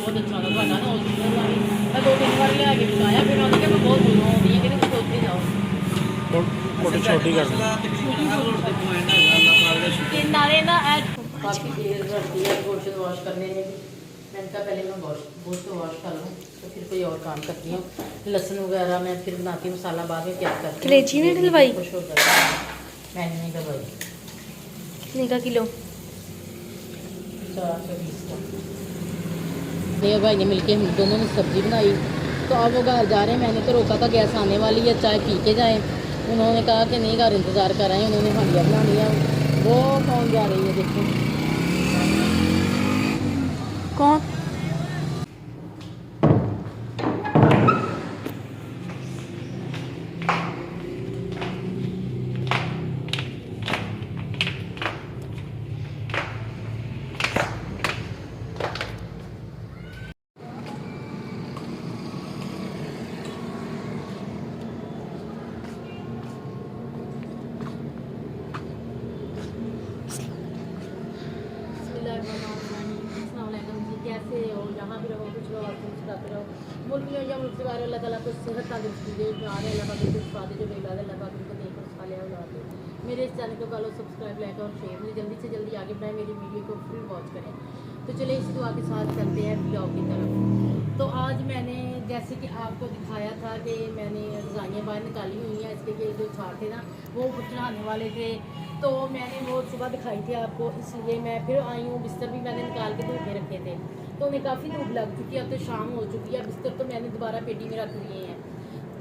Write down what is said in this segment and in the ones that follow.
बहुत अच्छा था ਤੁਹਾਡਾ ਨਾ ਹਸਪੀਟਲ ਵਾਲੀ ਮੈਂ 2-3 ਵਾਰ ਲਿਆ ਕੇ ਦਿਖਾਇਆ ਫਿਰ ਉਹਨਾਂ ਨੇ ਮੈਂ ਬਹੁਤ ਦੂਰੋਂ ਆਉਂਦੀ ਹੈ ਕਿ ਤੁਸੀਂ ਉੱਥੇ ਜਾਓ ਥੋੜੀ ਛੋਟੀ ਕਰ ਤੇ ਨਾਲੇ ਨਾ ਇਹ काफ़ी देर रहती है गोश्त वॉश करने में भी मैंने कहा पहले मैं गोश्त वॉश कर लूँ तो फिर कोई और काम करती हूँ लहसुन वगैरह मैं फिर बनाती हूँ मसाला बाद में प्याज करती हूँ कलेजी ने डलवाई खुश हो जाता है मैंने नहीं डलवाई कितने का किलो 420 का ये भाई ने मिलके हम दोनों ने सब्जी बनाई तो अब वो घर जा रहे हैं मैंने तो रोका था गैस आने वाली है चाय पी के जाएँ उन्होंने कहा कि नहीं घर इंतज़ार कर रहे हैं उन्होंने हालिया बना लिया वो कौन जा रही है देखो कौन कैसे हो जहाँ भी रहो कुछ रहो आप मुस्कुराते रहो मुल्क में या मुल्क से बाहर अल्लाह ताला को सेहत तंदुरुस्ती दे आ रहे अल्लाह पाक को फादे जो बेला अल्लाह पाक उनको देकर साले औलाद दे मेरे इस चैनल को फॉलो सब्सक्राइब लाइक और शेयर मुझे जल्दी से जल्दी आगे बढ़ाएं मेरी वीडियो को फुल वॉच करें तो चलिए इस दुआ के साथ चलते हैं ब्लॉग की तरफ तो आज मैंने जैसे कि आपको दिखाया था कि मैंने रजाइयाँ बाहर निकाली हुई हैं इसके जो छाड़ थे ना वो चढ़ाने वाले थे तो मैंने वो सुबह दिखाई थी आपको इसलिए मैं फिर आई हूँ बिस्तर भी मैंने निकाल के धूप में रखे थे तो उन्हें काफ़ी धूप लग चुकी है अब तो शाम हो चुकी है बिस्तर तो मैंने दोबारा पेटी में रख लिए हैं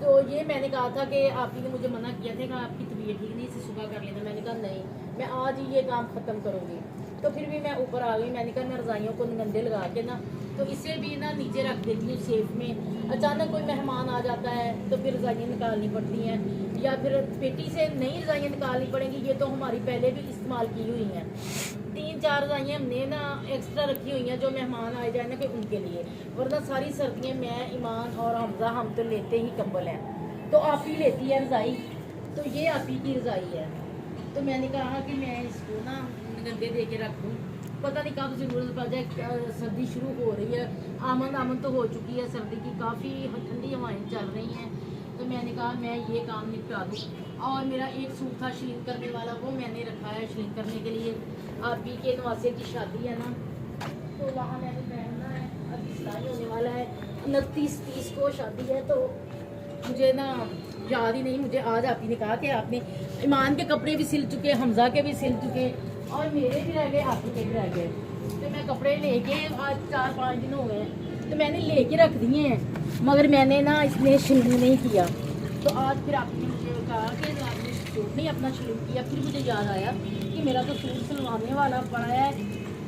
तो ये मैंने कहा था कि आप ही ने मुझे मना किया था कि आपकी तबीयत ठीक नहीं इसे सुबह कर लेना मैंने कहा नहीं मैं आज ही ये काम ख़त्म करूँगी तो फिर भी मैं ऊपर आ गई मैंने कहा मैं रज़ाइयों को गंदे लगा के ना तो इसे भी ना नीचे रख देती हूँ सेफ में अचानक कोई मेहमान आ जाता है तो फिर रज़ाइयाँ निकालनी पड़ती हैं या फिर पेटी से नई रज़ाइयाँ निकालनी पड़ेंगी ये तो हमारी पहले भी इस्तेमाल की हुई हैं 3-4 रज़ाइयाँ हमने ना एक्स्ट्रा रखी हुई हैं जो मेहमान आए जाए ना कि उनके लिए वरना सारी सर्दियाँ मैं ईमान और हमजा हम तो लेते ही कंबल हैं तो आप ही लेती है रज़ाई तो ये आप ही की रज़ाई है तो मैंने कहा कि मैं इसको ना गंदे दे के रख दूँ पता नहीं कब ज़रूरत पड़ जाए सर्दी शुरू हो रही है आमन तो हो चुकी है सर्दी की काफ़ी ठंडी हवाएं चल रही हैं तो मैंने कहा मैं ये काम निपटा दूँ और मेरा एक सूट था शीन करने वाला वो मैंने रखा है शीन करने के लिए आप ही के नवासे की शादी है ना तो वहाँ मैंने पहनना है अभी सिलाई होने वाला है 29-30 को शादी है तो मुझे ना याद ही नहीं मुझे आज आप ही ने कहा कि आपने ईमान के कपड़े भी सिल चुके हमजा के भी सिल चुके और मेरे भी रह गए आपके भी रह गए तो मैं कपड़े लेके आज 4-5 दिन हो गए तो मैंने लेके रख दिए हैं मगर मैंने ना इसमें शिल्ड नहीं किया तो आज फिर आपने मुझे कहा कि आपने सूट नहीं अपना शिल्ड किया फिर मुझे याद आया कि मेरा तो सूट सिलवाने वाला पड़ा है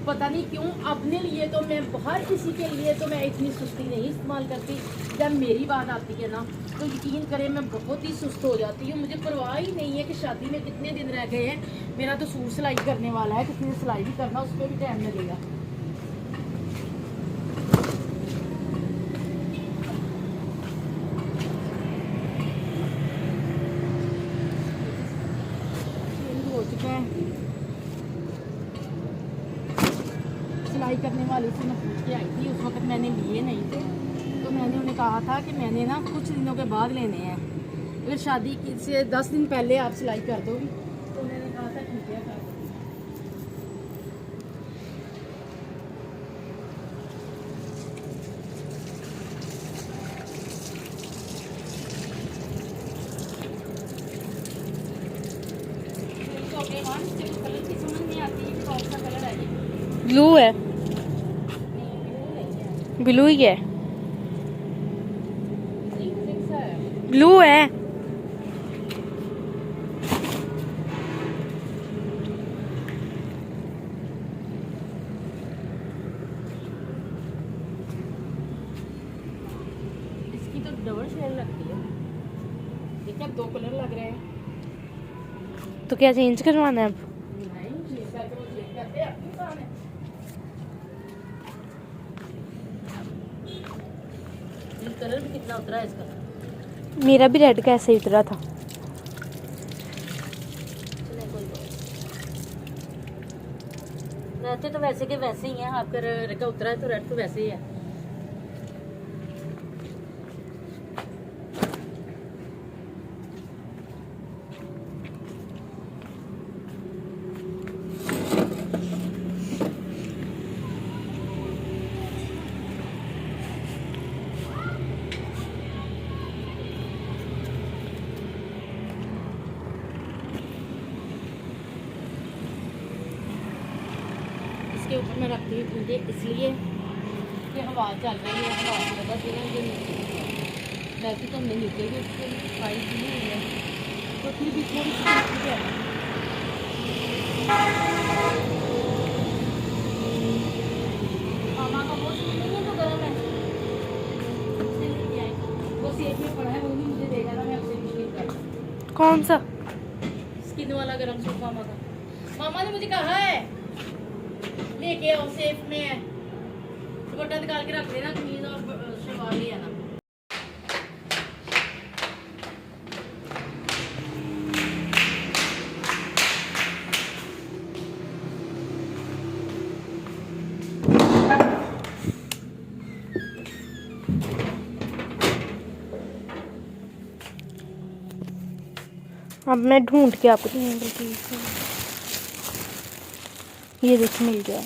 पता नहीं क्यों अपने लिए तो मैं हर किसी के लिए तो मैं इतनी सुस्ती नहीं इस्तेमाल करती जब मेरी बात आती है ना तो यकीन करें मैं बहुत ही सुस्त हो जाती हूँ मुझे परवाह ही नहीं है कि शादी में कितने दिन रह गए हैं मेरा तो सूट सिलाई करने वाला है किसी ने सिलाई भी करना उस पर भी टाइम लगेगा हो चुका है सिलाई करने वाली से मैं पूछ के आई थी उस वक्त मैंने लिए नहीं थे तो मैंने उन्हें कहा था कि मैंने ना कुछ दिनों के बाद लेने हैं अगर शादी से 10 दिन पहले आप सिलाई कर दोगी तो उन्होंने कहा था ठीक है कर कलर की समझ नहीं आती है कौन सा कलर है ब्लू है ब्लू ही है ब्लू है इसकी तो डबल शेड लगती है देखिए अब 2 कलर लग रहे हैं तो क्या चेंज करवाना है अब नहीं चेंज करके वो चेंज करते हैं अपनी काम है ये कलर भी कितना उतरा है इसका मेरा भी रेड का ऐसे ही उतरा था चले कोई बात रहते तो वैसे के वैसे ही हैं आपका रेड का उतरा है तो रेड तो वैसे ही है ऊपर मैं रखती हूँ मुझे इसलिए कि हवा चल रही है, हवा की वजह से ना ये नीचे वैसे तो हमने नीचे भी उसको सफाई की हुई है, तो फिर भी थोड़ी सी नीचे है। मामा का वो सूट नहीं है जो गर्म है, उससे लेके आए, वो सेफ में पड़ा है, वो भी मुझे देगा ना, मैं उससे मुश्किल कर कौन सा? स्किन वाला गर्म सूट मामा का। मामा ने मुझे कहा है लेके आओ, सेफ में है, दुपट्टा निकाल के रख देना, कमीज और शलवार ले आना। अब मैं ढूंढ के आपको ये देखिए मिल गया।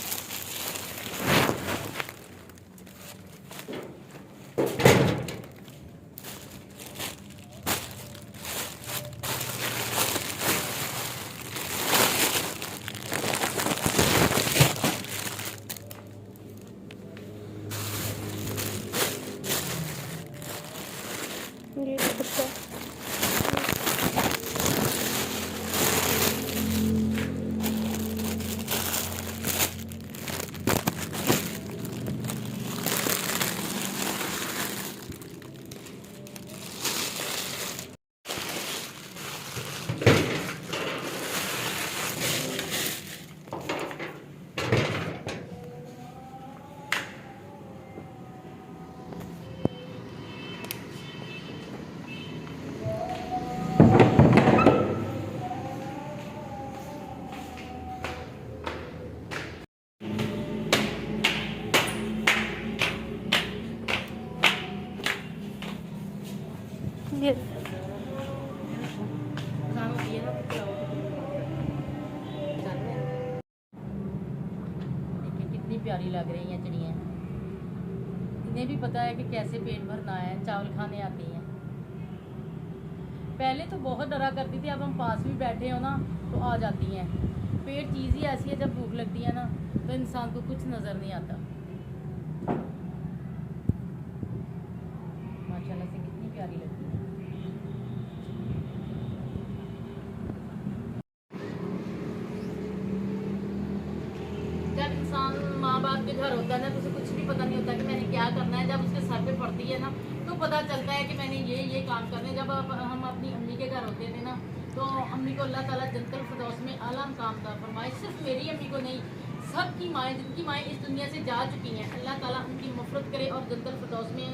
ये दुपट्टा ये खाना दिए ना तो देखिए कितनी प्यारी लग रही हैं चिड़ियाँ। इन्हें भी पता है कि कैसे पेट भरना है, चावल खाने आती हैं। पहले तो बहुत डरा करती थी, अब हम पास भी बैठे हो ना तो आ जाती हैं। पेट चीज़ ही ऐसी है, जब भूख लगती है ना तो इंसान को कुछ नज़र नहीं आता। माशाल्लाह से कितनी प्यारी लगती है। जब इंसान माँ बाप के घर होता है ना तो उसे कुछ भी पता नहीं होता कि मैंने क्या करना है। जब उसके सर पे पड़ती है ना तो पता चलता है कि मैंने ये काम करने। जब हम अपनी अम्मी के घर होते थे ना तो अम्मी को अल्लाह ताला जन्नतुल फिरदौस में आला मकाम था फरमाए। सिर्फ मेरी अम्मी को नहीं, सबकी माएँ, जिनकी माएँ इस दुनिया से जा चुकी हैं, अल्लाह ताला उनकी मफ़रत करे और जन्नतुल फिरदौस में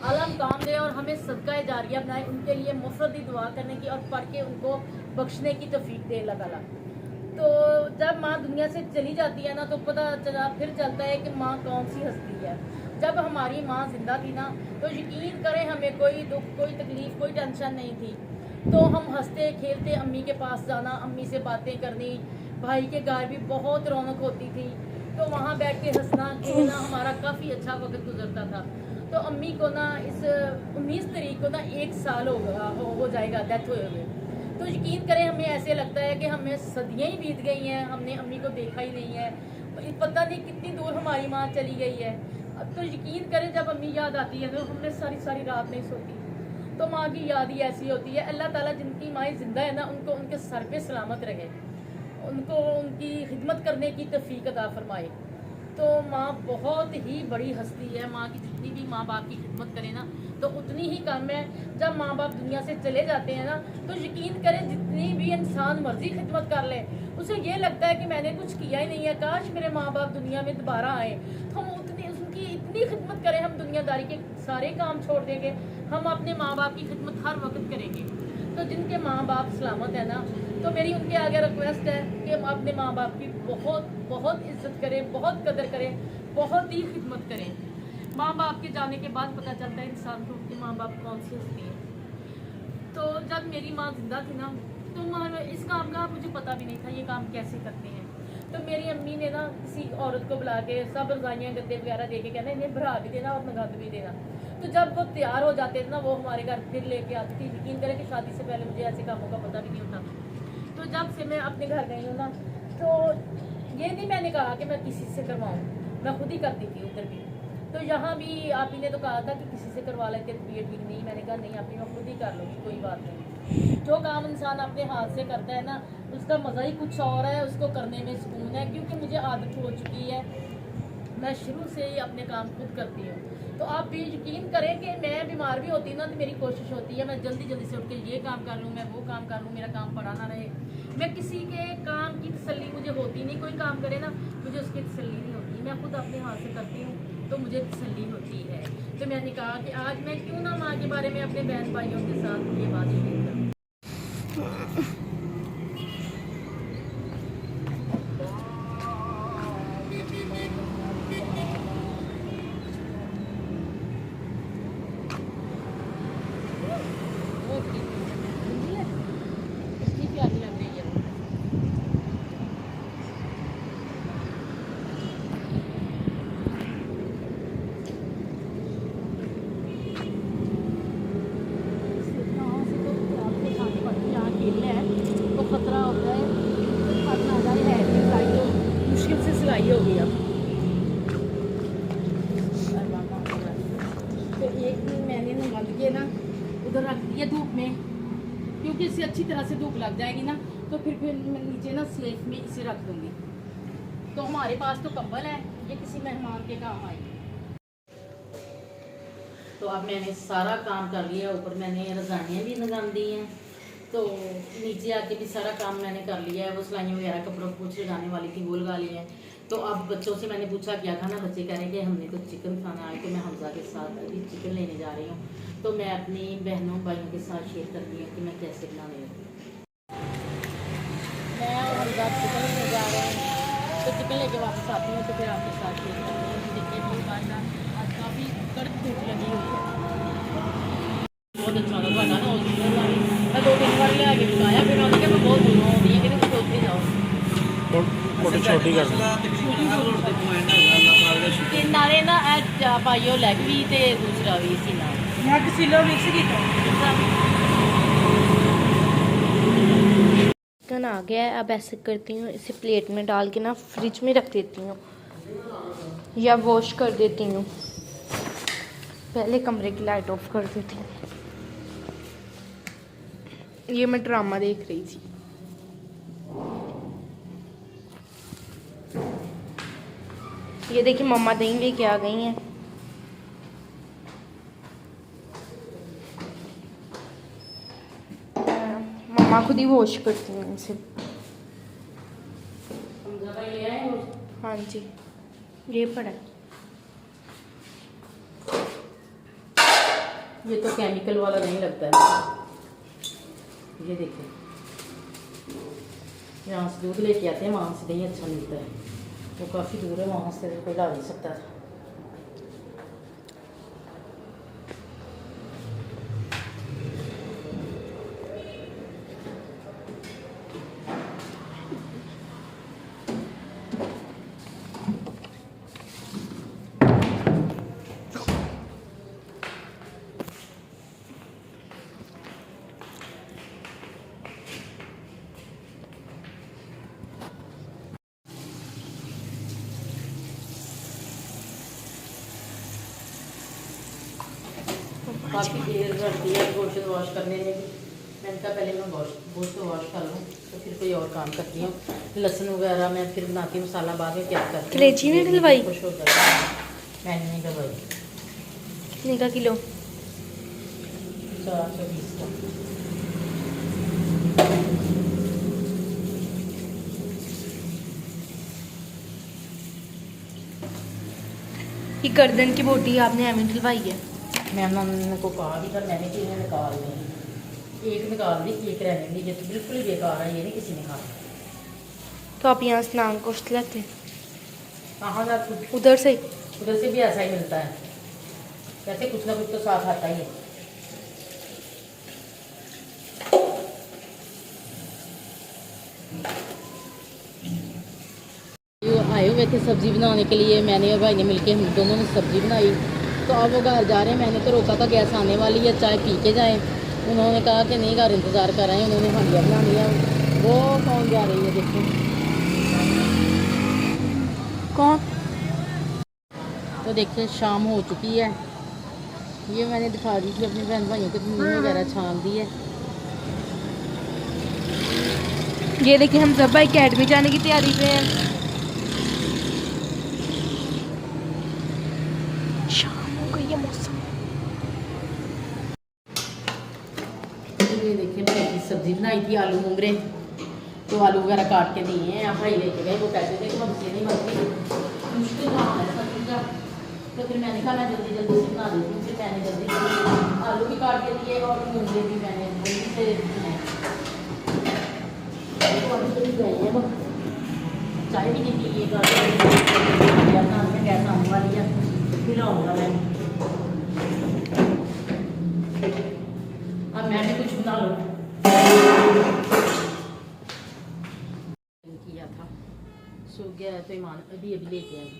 आला मकाम दे और हमें सदका जारिया बनाए उनके लिए मुफ़रत ही दुआ करने की और पढ़ के उनको बख्शने की तौफीक दे अल्लाह ताला। तो जब माँ दुनिया से चली जाती है ना तो पता चला फिर चलता है कि माँ कौन सी हस्ती है। जब हमारी माँ जिंदा थी ना तो यकीन करें हमें कोई दुख, कोई तकलीफ, कोई टेंशन नहीं थी। तो हम हंसते खेलते अम्मी के पास जाना, अम्मी से बातें करनी, भाई के घर भी बहुत रौनक होती थी। तो वहाँ बैठ के हंसना खेलना हमारा काफ़ी अच्छा वक्त गुजरता था। तो अम्मी को ना इस 19 तारीख को ना 1 साल हो जाएगा डेथ हुए हुए। तो यकीन करें हमें ऐसे लगता है कि हमें सदियाँ ही बीत गई हैं, हमने अम्मी को देखा ही नहीं है। पता नहीं कितनी दूर हमारी माँ चली गई है। अब तो यकीन करें जब अम्मी याद आती है तो हमने सारी सारी रात नहीं सोती। तो माँ की याद ही ऐसी होती है। अल्लाह ताला जिनकी माएँ ज़िंदा है ना उनको उनके सर पे सलामत रहे, उनको उनकी खिदमत करने की तौफीक अता फरमाए। तो माँ बहुत ही बड़ी हस्ती है। माँ की जितनी भी माँ बाप की खिदमत करे ना तो उतनी ही कम है। जब माँ बाप दुनिया से चले जाते हैं ना तो यकीन करें जितनी भी इंसान मर्जी खिदमत कर ले उसे ये लगता है कि मैंने कुछ किया ही नहीं है, काश मेरे माँ बाप दुनिया में दोबारा आए तो हम उतनी उनकी इतनी खिदमत करें। हम दुनियादारी के सारे काम छोड़ देंगे, हम अपने माँ बाप की खिदमत हर वक्त करेंगे। तो जिनके माँ बाप सलामत है ना तो मेरी उनके आगे रिक्वेस्ट है कि हम अपने माँ बाप की बहुत बहुत इज्जत करें, बहुत कदर करें, बहुत ही खिदमत करें। माँ बाप के जाने के बाद पता चलता है इंसान को कि माँ बाप कौन सी हस्ती है। तो जब मेरी माँ जिंदा थी ना तो माँ इस काम का मुझे पता भी नहीं था ये काम कैसे करते हैं। तो मेरी अम्मी ने ना किसी औरत को बुला के सब रजाइयाँ गद्दे वगैरह दे के कहना इन्हें भरा भी देना और नगद भी देना। तो जब वो तैयार हो जाते थे ना वो हमारे घर फिर लेके आती थी। यकीन करें कि शादी से पहले मुझे ऐसे कामों का पता भी नहीं होता। तो जब से मैं अपने घर गई हूँ ना तो ये नहीं मैंने कहा कि मैं किसी से करवाऊँ, मैं खुद ही करती थी उधर भी। तो यहाँ भी आप ही ने तो कहा था कि किसी से करवा लेते, तबीयत ठीक नहीं। मैंने कहा नहीं आप ही, मैं खुद ही कर लूँगी, कोई बात नहीं। जो काम इंसान अपने हाथ से करता है ना, उसका मज़ा ही कुछ और है, उसको करने में सुकून है। क्योंकि मुझे आदत हो चुकी है, मैं शुरू से ही अपने काम खुद करती हूँ। तो आप भी यकीन करें कि मैं बीमार भी होती ना, तो मेरी कोशिश होती है मैं जल्दी जल्दी से उठ के ये काम कर लूँ, मैं वो काम कर लूँ, मेरा काम पड़ा ना रहे। मैं किसी के काम की तसल्ली मुझे होती नहीं, कोई काम करे ना मुझे उसकी तसल्ली नहीं होती। मैं खुद अपने हाथ से करती हूँ तो मुझे तसल्ली होती है। तो मैंने कहा कि आज मैं क्यों ना माँ के बारे में अपने बहन भाइयों के साथ ये बात शेयर करूँ। कितनी प्यारी लग रही है। तो खतरा होता है फट ना जाए, है सिलाई तो मुश्किल से सिलाई हो गई। अब तो एक दिन मैंने ना बंद के ना उधर रख दिया धूप में, क्योंकि इसे अच्छी तरह से धूप लग जाएगी ना, तो फिर मैं नीचे ना सेफ में इसे रख दूँगी। तो हमारे पास तो कंबल है, ये किसी मेहमान के काम आएगी। तो अब मैंने सारा काम कर लिया, ऊपर मैंने रजाइयाँ भी लगा दी हैं, तो नीचे आके भी सारा काम मैंने कर लिया है। वो सिलाइयाँ वगैरह कपड़ों को कुछ लगाने वाली थी वो लगा ली है। तो अब बच्चों से मैंने पूछा क्या खाना, बच्चे कह रहे हैं कि हमने तो चिकन खाना है। तो मैं हमजा के साथ अभी चिकन लेने जा रही हूँ। तो मैं अपनी बहनों भाइयों के साथ शेयर कर रही हूँ कि मैं कैसे बनाने लगी। मैं और हमजा चिकन लेने जा रहे हैं, तो चिकन लेके वापस आती हूँ तो फिर आपके साथ शेयर करते हैं। देखिए बहुत आज काफ़ी कड़क धूप लगी हुई है, बहुत अच्छा लगा ना हॉस्पिटल वाली। मैं 2-3 बार ले आके दिखाया, फिर उन्होंने कहा मैं बहुत दूर हूँ होती है कि तुम सोचते जाओ। फोटो छोटी कर दो। ते नाले ना पाइयो लैग भी ते दूसरा भी सीना मैं किलो मिक्स किया। चिकन आ गया है। अब ऐसे करती हूँ, इसे प्लेट में डाल के ना फ्रिज में रख देती हूँ या वॉश कर देती हूँ। पहले कमरे की लाइट ऑफ कर देती हूँ। ये मैं ड्रामा देख रही थी। ये देखिए मम्मा दही लेके आ गई हैं। मम्मा खुद ही वॉश करती हैं इनसे। हाँ जी, ये पड़ा है। ये तो केमिकल वाला नहीं लगता है। ये देखिए, यहाँ से दूध लेके आते हैं, वहाँ से दही अच्छा मिलता है। वो काफ़ी दूर है, वहाँ से कोई ला नहीं सकता था। काफ़ी देर लगती है गोश्त वॉश करने में भी। मैंने कहा पहले मैं गोश्त वॉश कर लूँ तो फिर कोई और काम करती हूँ। लहसुन वगैरह मैं फिर बनाती हूँ, मसाला बाद में क्या करती हूँ। कलेजी नहीं डलवाई? खुश हो जाता है। मैंने नहीं डलवाई। कितने का किलो? 420 का। ये गर्दन की बोटी आपने एम डलवाई है? मैंने उनको कहा भी था, मैंने कि इन्हें निकाल दी। एक निकाल दी, एक रहने दी। ये तो बिल्कुल ही बेकार है, ये नहीं किसी ने खाया। तो आप यहाँ से नान गोश्त लेते हैं? कहाँ जा उधर से? उधर से भी ऐसा ही मिलता है। वैसे कुछ ना कुछ तो साथ आता ही है। आए हुए थे सब्ज़ी बनाने के लिए, मैंने और भाई ने मिलके हम दोनों ने सब्ज़ी बनाई। तो अब वो घर जा रहे हैं। मैंने तो रोका था गैस आने वाली है, चाय पी के जाएँ। उन्होंने कहा कि नहीं, घर इंतज़ार कर रहे हैं। उन्होंने हांडिया बना लिया। वो कौन जा रही है देखो। कौन? तो देखिए शाम हो चुकी है। ये मैंने दिखा दी थी अपने बहन भाइयों को नींद वगैरह छान दी है। ये देखिए हम जब्बा एकेडमी जाने की तैयारी पे हैं। शाम हो गई है, मौसम। ये देखिए मैं की सब्जी बनाई थी आलू मोंगरे, तो आलू वगैरह काट के दिए हैं। आप भाई लेके गए, वो कहते थे कि सब्जी नहीं बनती, मुश्किल काम है सब्जी का। तो फिर मैंने कहा मैं जल्दी जल्दी से बना देती हूँ। फिर मैंने जल्दी जल्दी आलू भी काट के दिए और मोंगरे भी मैंने जल्दी से बनाए। गए हैं वो चाय भी नहीं पी, गैस आने वाली है, फिर आऊँगा मैं। अब मैं भी कुछ बना लूँ। किया था सो गया है तो ईमान अभी लेके आए।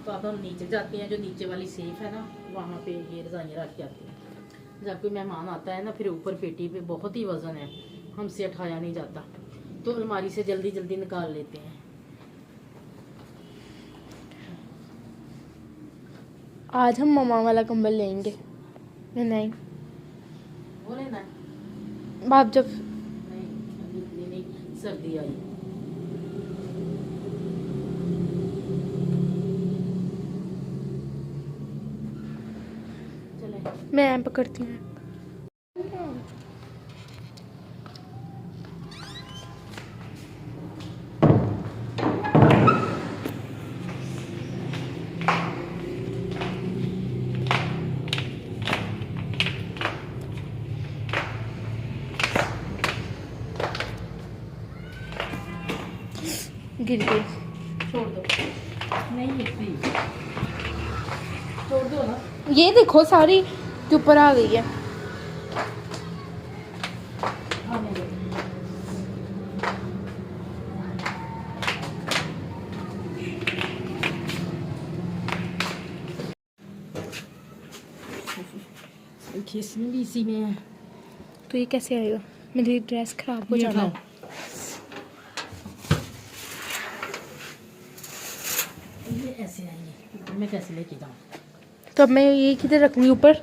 तो अब हम नीचे जाते हैं, जो नीचे वाली सेफ है ना, वहाँ पे ये रजाइयाँ रख के आते हैं। जब कोई मेहमान आता है ना, फिर ऊपर पेटी पे बहुत ही वज़न है, हमसे उठाया नहीं जाता, तो अलमारी से जल्दी जल्दी निकाल लेते हैं। आज हम ममा वाला कंबल लेंगे। नहीं, वो लेना है? बाप जब नहीं अभी इतनी नहीं, सर्दी आई। चले मैं पकड़ती हूँ। गिर गई। छोड़ दो, नहीं प्लीज छोड़ दो ना। ये देखो सारी के ऊपर आ गई है। आने दो। खींचनी भी इसी में है। तो ये कैसे आएगा? मेरी ड्रेस खराब हो ये जाना। उठाओ। ये ऐसे आएंगे, मैं कैसे लेके जाऊँ? तो अब मैं ये किधर रखूँगी? ऊपर?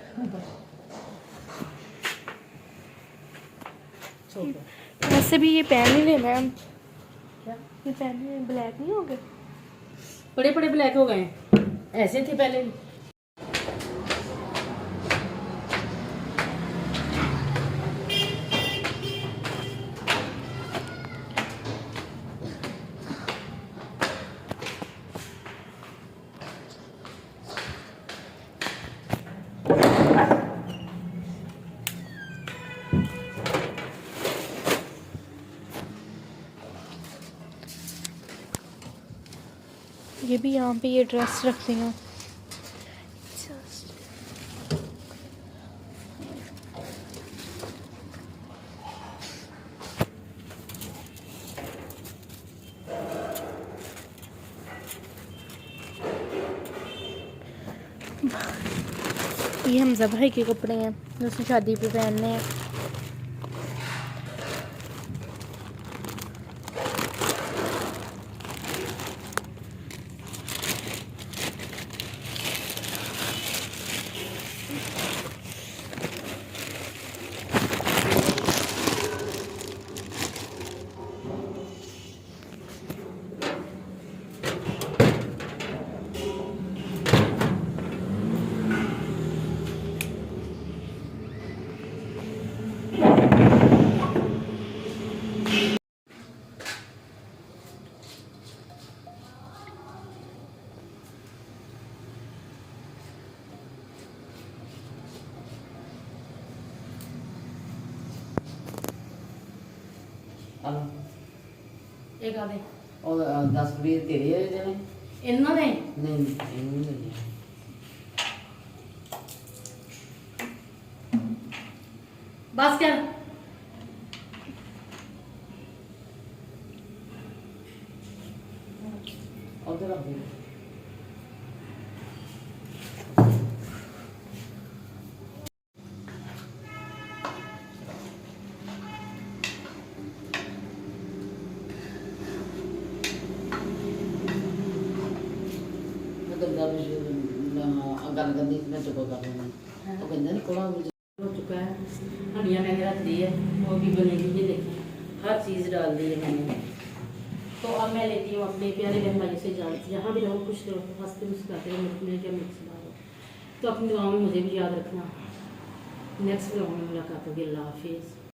छोड़ दो। वैसे भी ये पेन ही लेना है। क्या? ये पेन ब्लैक नहीं हो गए? बड़े बड़े ब्लैक हो गए, ऐसे थे पहले। ये भी यहाँ पे ये ड्रेस रखती हूँ। ये हमजा भाई के कपड़े हैं जो उसने शादी पे पहनने हैं। एक आधे और 10-20 तेरे जने इन्हों ने नहीं नहीं नहीं बस क्या उधर रख दे। ਗੱਲ ਗੱਲ ਕਰਨੀ ਸੀ, ਮੈਂ ਚੁੱਪ ਕਰ ਲੈਂਦੀ ਉਹ ਕਹਿੰਦਾ ਨਹੀਂ ਕੋਲਾ हो चुका है। हंडिया मैंने रख दी है, वो भी बनेगी, ये देखिए हर चीज़ डाल दी है मैंने। तो अब मैं लेती हूँ अपने प्यारे बहन भाई से जान, जहाँ भी रहो खुश रहो, हंसते मुस्कुराते रहो, मेरे क्या मिक्स डालो। तो अपनी दुआओं में मुझे भी याद रखना। नेक्स्ट व्लॉग में मुलाकात होगी। अल्लाह हाफिज़।